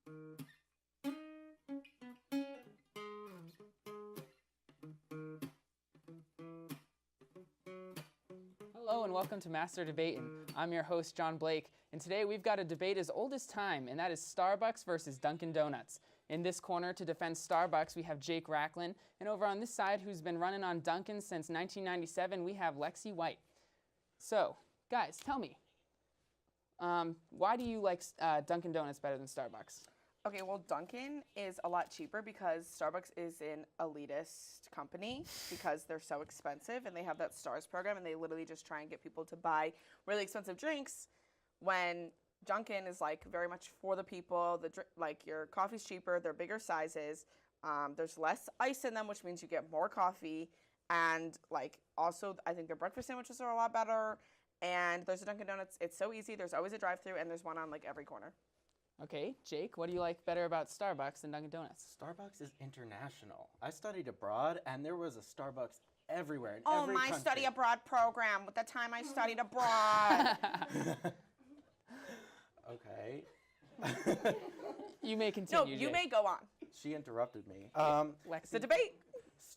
Hello and welcome to Master Debatin'. I'm your host, John Blake, and today we've got a debate as old as time, and that is Starbucks versus Dunkin' Donuts. In this corner to defend Starbucks, we have Jake Racklin, and over on this side, who's been running on Dunkin' since 1997, we have Lexi White. So, guys, tell me, why do you like Dunkin' Donuts better than Starbucks? Okay, well, Dunkin' is a lot cheaper because Starbucks is an elitist company because they're so expensive and they have that STARS program and they literally just try and get people to buy really expensive drinks when Dunkin' is like very much for the people. Like your coffee's cheaper, they're bigger sizes, there's less ice in them, which means you get more coffee, and like also I think their breakfast sandwiches are a lot better. And there's a Dunkin' Donuts. It's so easy. There's always a drive-thru, and there's one on like every corner. Okay, Jake, what do you like better about Starbucks than Dunkin' Donuts? Starbucks is international. I studied abroad, and there was a Starbucks everywhere in Oh, every my country. study abroad program. With the time I studied abroad. Okay. You may continue, No, you Jake. may go on. She interrupted me. Lexi. The debate.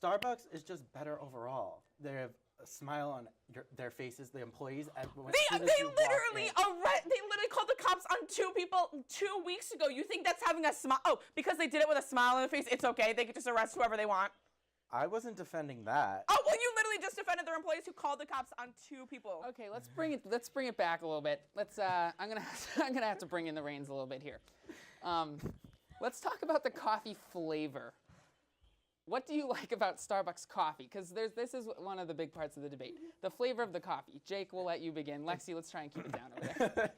Starbucks is just better overall. They have a smile on their faces, the employees. They literally called the cops on 2 people 2 weeks ago. You think that's having a smile? Oh, because they did it with a smile on their face, it's okay. They could just arrest whoever they want. I wasn't defending that. Oh, well, you literally just defended their employees who called the cops on 2 people. Okay, let's bring it back a little bit. I'm gonna have to bring in the reins a little bit here. Let's talk about the coffee flavor. What do you like about Starbucks coffee? Because this is one of the big parts of the debate. The flavor of the coffee. Jake, we'll let you begin. Lexi, let's try and keep it down over there.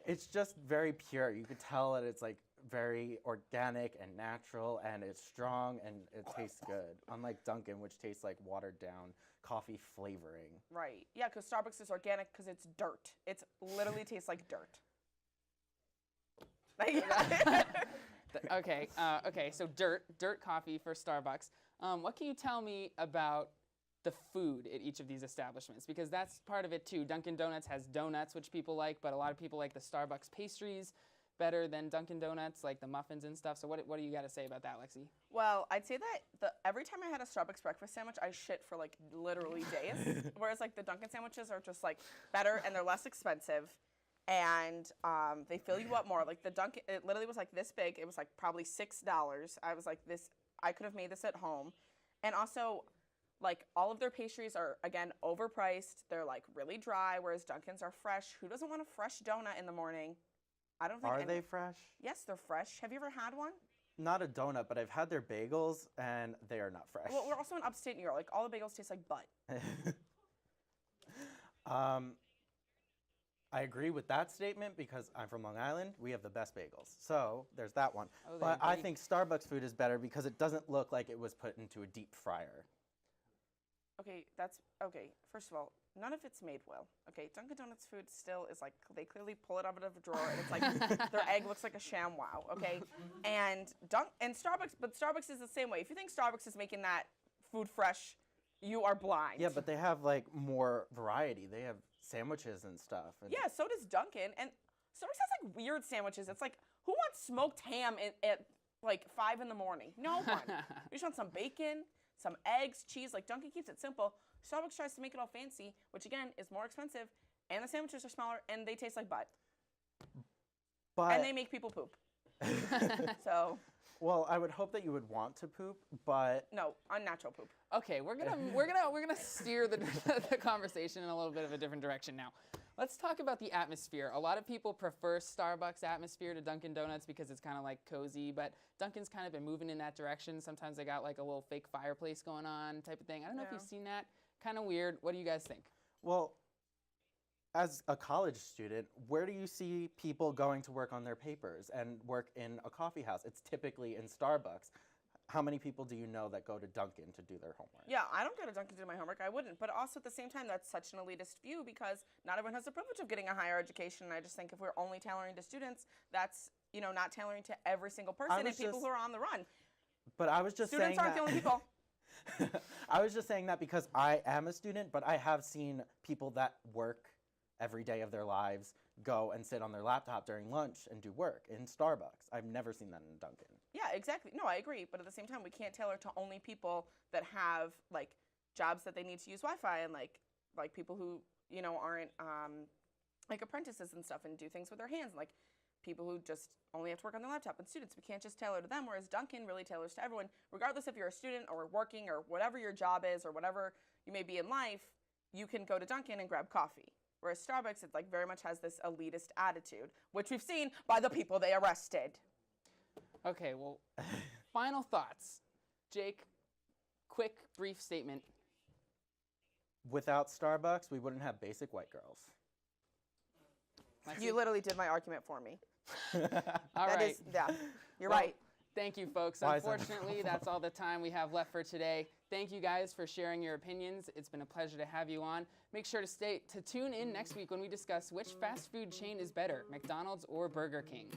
It's just very pure. You could tell that it's like very organic and natural, and it's strong and it tastes good. Unlike Dunkin', which tastes like watered down coffee flavoring. Right. Yeah, because Starbucks is organic because it's dirt. It literally tastes like dirt. Okay, so dirt coffee for Starbucks. What can you tell me about the food at each of these establishments? Because that's part of it too. Dunkin' Donuts has donuts, which people like, but a lot of people like the Starbucks pastries better than Dunkin' Donuts, like the muffins and stuff. So what do you got to say about that, Lexi? Well, I'd say that every time I had a Starbucks breakfast sandwich, I shit for like literally days. Whereas like the Dunkin' sandwiches are just like better and they're less expensive. And they fill you up more. Like the Dunkin', it literally was like this big. It was like probably $6. I was like, I could have made this at home. And also, like all of their pastries are, again, overpriced. They're like really dry, whereas Dunkin's are fresh. Who doesn't want a fresh donut in the morning? I don't think. Are they fresh? Yes, they're fresh. Have you ever had one? Not a donut, but I've had their bagels, and they are not fresh. Well, we're also in upstate New York. Like all the bagels taste like butt. I agree with that statement because I'm from Long Island. We have the best bagels. So there's that one. Oh, but I think Starbucks food is better because it doesn't look like it was put into a deep fryer. Okay, okay. First of all, none of it's made well. Okay, Dunkin' Donuts food still is like, they clearly pull it out of a drawer and it's like, their egg looks like a ShamWow, okay? And Starbucks is the same way. If you think Starbucks is making that food fresh, you are blind. Yeah, but they have like more variety. They have sandwiches and stuff. And yeah, so does Dunkin'. And Starbucks has like weird sandwiches. It's like, who wants smoked ham at like 5 in the morning? No one. You just want some bacon, some eggs, cheese. Like Dunkin' keeps it simple. Starbucks tries to make it all fancy, which again is more expensive, and the sandwiches are smaller, and they taste like butt. And they make people poop. So. Well, I would hope that you would want to poop, but no, unnatural poop. Okay, we're gonna steer the conversation in a little bit of a different direction now. Let's talk about the atmosphere. A lot of people prefer Starbucks atmosphere to Dunkin' Donuts because it's kind of like cozy, but Dunkin's kind of been moving in that direction. Sometimes they got like a little fake fireplace going on type of thing. I don't know if you've seen that. Kind of weird. What do you guys think? Well, as a college student, where do you see people going to work on their papers and work in a coffee house? It's typically in Starbucks. How many people do you know that go to Dunkin' to do their homework? Yeah, I don't go to Dunkin' to do my homework. I wouldn't. But also at the same time, that's such an elitist view because not everyone has the privilege of getting a higher education. And I just think if we're only tailoring to students, that's, you know, not tailoring to every single person and people who are on the run. But I was just saying students aren't the only people. I was just saying that because I am a student, but I have seen people that work every day of their lives go and sit on their laptop during lunch and do work in Starbucks. I've never seen that in Dunkin'. Yeah, exactly. No, I agree. But at the same time, we can't tailor to only people that have like jobs that they need to use Wi-Fi and like people who aren't like apprentices and stuff and do things with their hands, like people who just only have to work on their laptop, and students. We can't just tailor to them. Whereas Dunkin' really tailors to everyone, regardless if you're a student or working or whatever your job is or whatever you may be in life. You can go to Dunkin' and grab coffee. Whereas Starbucks, it like very much has this elitist attitude, which we've seen by the people they arrested. Okay, well, final thoughts. Jake, quick, brief statement. Without Starbucks, we wouldn't have basic white girls. Lexi? You literally did my argument for me. All That right. is, yeah, you're Well, right. Thank you, folks. Why is that- Unfortunately, that's all the time we have left for today. Thank you guys for sharing your opinions. It's been a pleasure to have you on. Make sure to tune in next week when we discuss which fast food chain is better, McDonald's or Burger King.